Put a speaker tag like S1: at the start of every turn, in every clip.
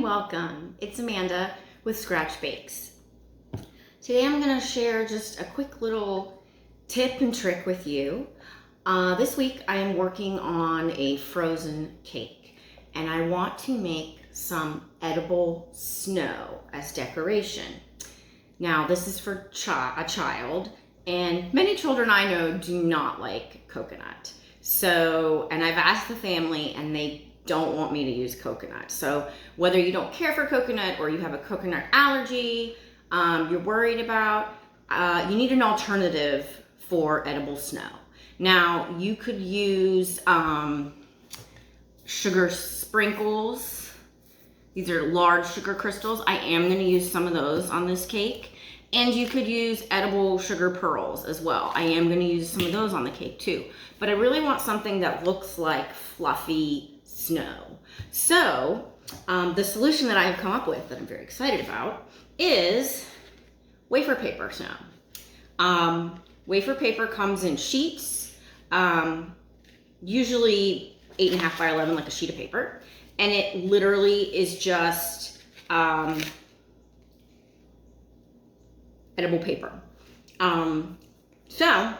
S1: and welcome. It's Amanda with Scratch Bakes. Today I'm going to share just a quick little tip and trick with you. This week I am working on a frozen cake and I want to make some edible snow as decoration. Now this is for a child, and many children I know do not like coconut. And I've asked the family and they don't want me to use coconut. So whether you don't care for coconut or you have a coconut allergy, you're worried about, you need an alternative for edible snow. Now you could use sugar sprinkles. These are large sugar crystals. I am going to use some of those on this cake. And you could use edible sugar pearls as well. I am going to use some of those on the cake too. But I really want something that looks like fluffy snow. So the solution that I've come up with that I'm very excited about is wafer paper snow. Wafer paper comes in sheets, usually 8.5 by 11, like a sheet of paper. And it literally is just edible paper. So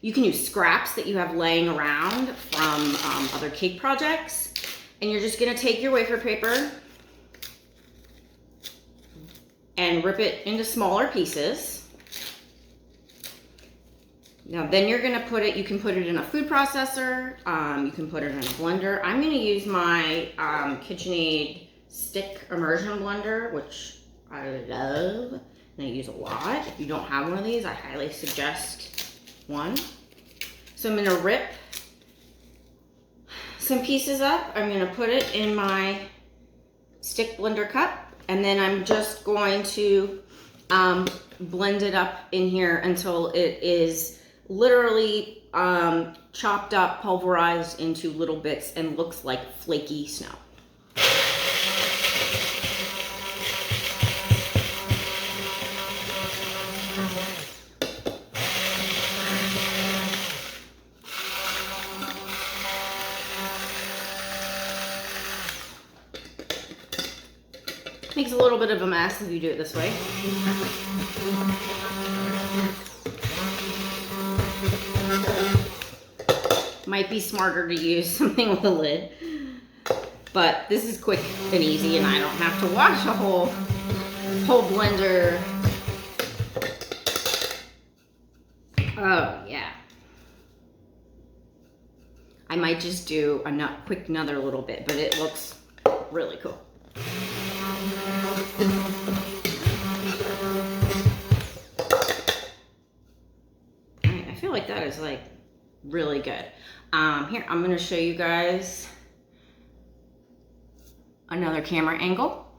S1: you can use scraps that you have laying around from other cake projects, and you're just gonna take your wafer paper and rip it into smaller pieces. Now then you're gonna put it, you can put it in a food processor, you can put it in a blender. I'm gonna use my KitchenAid stick immersion blender, which I love and I use a lot. If you don't have one of these, I highly suggest one. So I'm gonna rip some pieces up. I'm gonna put it in my stick blender cup, and then I'm just going to blend it up in here until it is literally chopped up, pulverized into little bits and looks like flaky snow. Makes a little bit of a mess if you do it this way. Might be smarter to use something with a lid, but this is quick and easy and I don't have to wash a whole blender. Oh yeah. I might just do another little bit, but it looks really cool. I feel like that is like really good. Here, I'm going to show you guys another camera angle.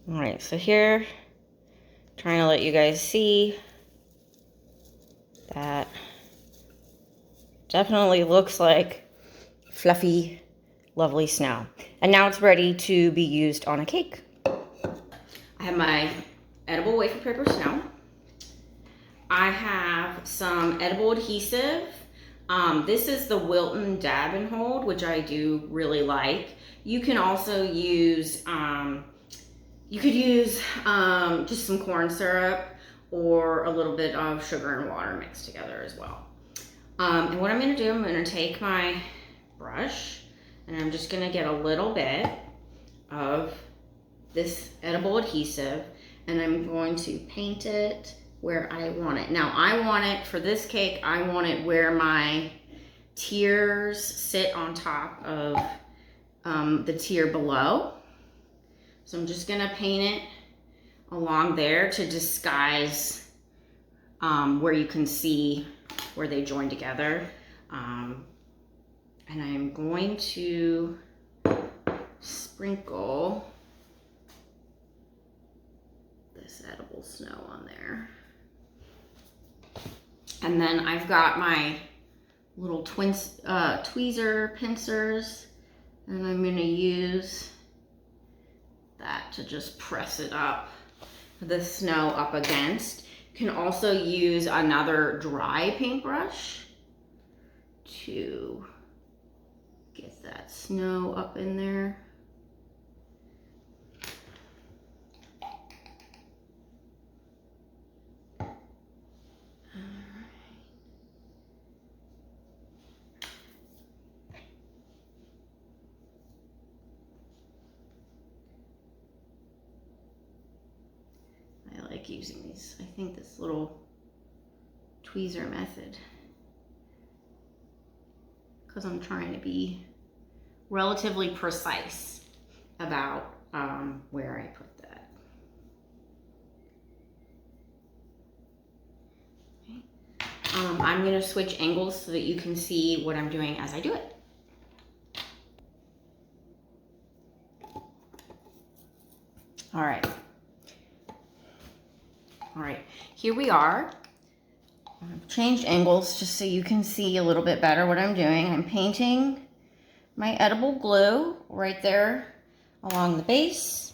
S1: All right, so here, trying to let you guys see that definitely looks like fluffy, lovely snow. And now it's ready to be used on a cake. I have my edible wafer paper snow. I have some edible adhesive. This is the Wilton Dab and Hold, which I do really like. You can also use, you could use just some corn syrup or a little bit of sugar and water mixed together as well. And what I'm gonna do, I'm gonna take my brush and I'm just gonna get a little bit of this edible adhesive and I'm going to paint it where I want it. Now I want it, for this cake, I want it where my tiers sit on top of the tier below. So I'm just gonna paint it along there to disguise where you can see where they join together. And I'm going to sprinkle this edible snow on there. And then I've got my little tweezer pincers, and I'm gonna use that to just press it up, the snow up against. You can also use another dry paintbrush to Get that snow up in there. I like using these. I think this little tweezer method, because I'm trying to be relatively precise about where I put that. Okay. I'm going to switch angles so that you can see what I'm doing as I do it. All right. All right, here we are. I've changed angles just so you can see a little bit better what I'm doing. I'm painting my edible glue right there along the base.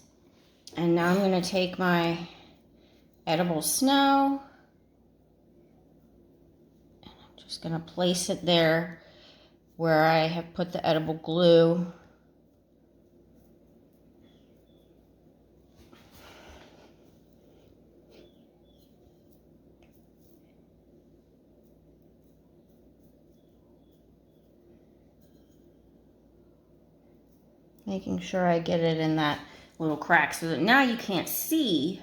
S1: And now I'm going to take my edible snow and I'm just going to place it there where I have put the edible glue. Making sure I get it in that little crack so that now you can't see,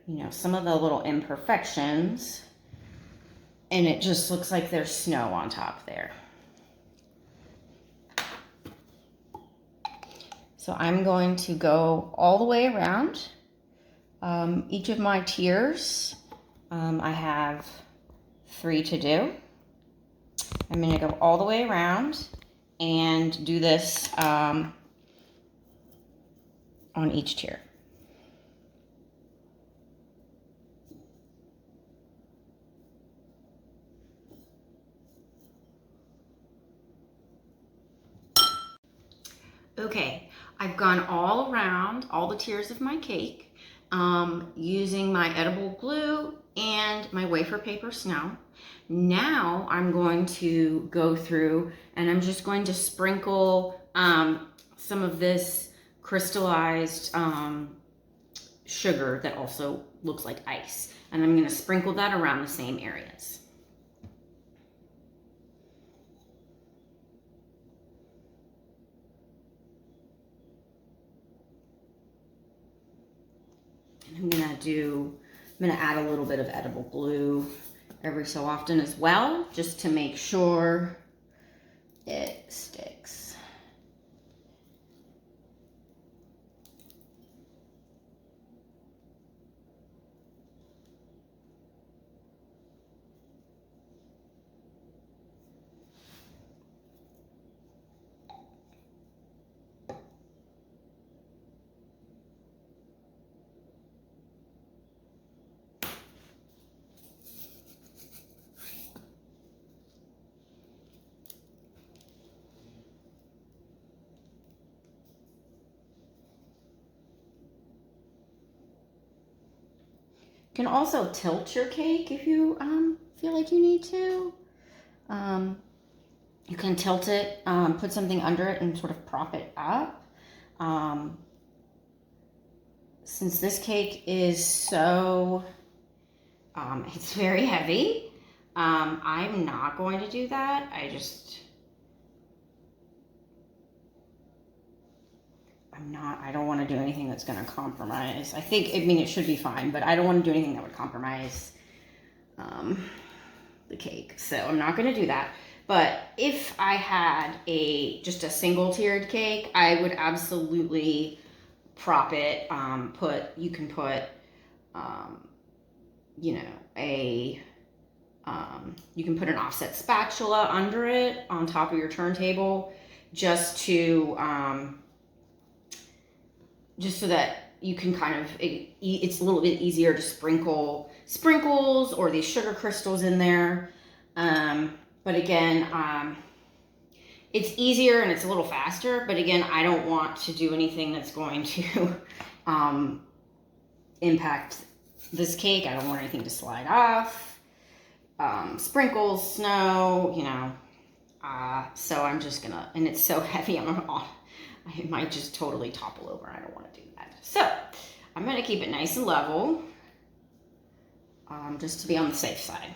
S1: you know, some of the little imperfections, and it just looks like there's snow on top there. So I'm going to go all the way around each of my tiers. I have 3 to do. I'm going to go all the way around and do this on each tier. Okay, I've gone all around all the tiers of my cake using my edible glue and my wafer paper snow. Now I'm going to go through and I'm just going to sprinkle some of this crystallized sugar that also looks like ice. And I'm going to sprinkle that around the same areas. And I'm gonna add a little bit of edible glue every so often as well, just to make sure it sticks. You can also tilt your cake if you feel like you need to. You can tilt it, put something under it and sort of prop it up. Since this cake is so, it's very heavy, I'm not going to do that. I don't want to do anything that's going to compromise. I mean, it should be fine, but I don't want to do anything that would compromise the cake. So I'm not going to do that. But if I had just a single tiered cake, I would absolutely prop it. You can put, you can put an offset spatula under it on top of your turntable just so that you can kind of, it's a little bit easier to sprinkle sprinkles or these sugar crystals in there. But again, it's easier and it's a little faster, but again, I don't want to do anything that's going to impact this cake. I don't want anything to slide off. Sprinkles, snow, So I'm just gonna, and it's so heavy, it might just totally topple over. I don't want to do that. So I'm gonna keep it nice and level, just to be on the safe side.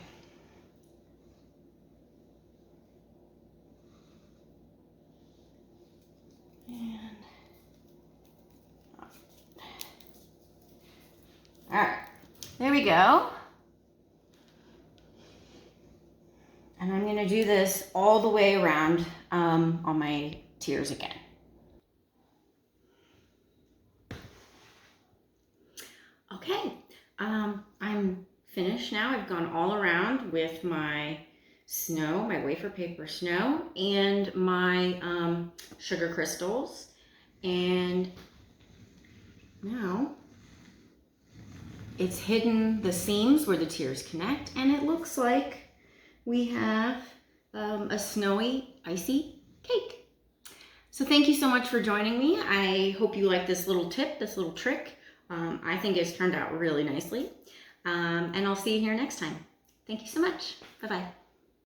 S1: And, all right, there we go. And I'm gonna do this all the way around on my tiers again. Okay, I'm finished now. I've gone all around with my snow, my wafer paper snow, and my sugar crystals. And now it's hidden the seams where the tiers connect, and it looks like we have a snowy, icy cake. So thank you so much for joining me. I hope you like this little tip, this little trick. I think it's turned out really nicely. And I'll see you here next time. Thank you so much. Bye-bye.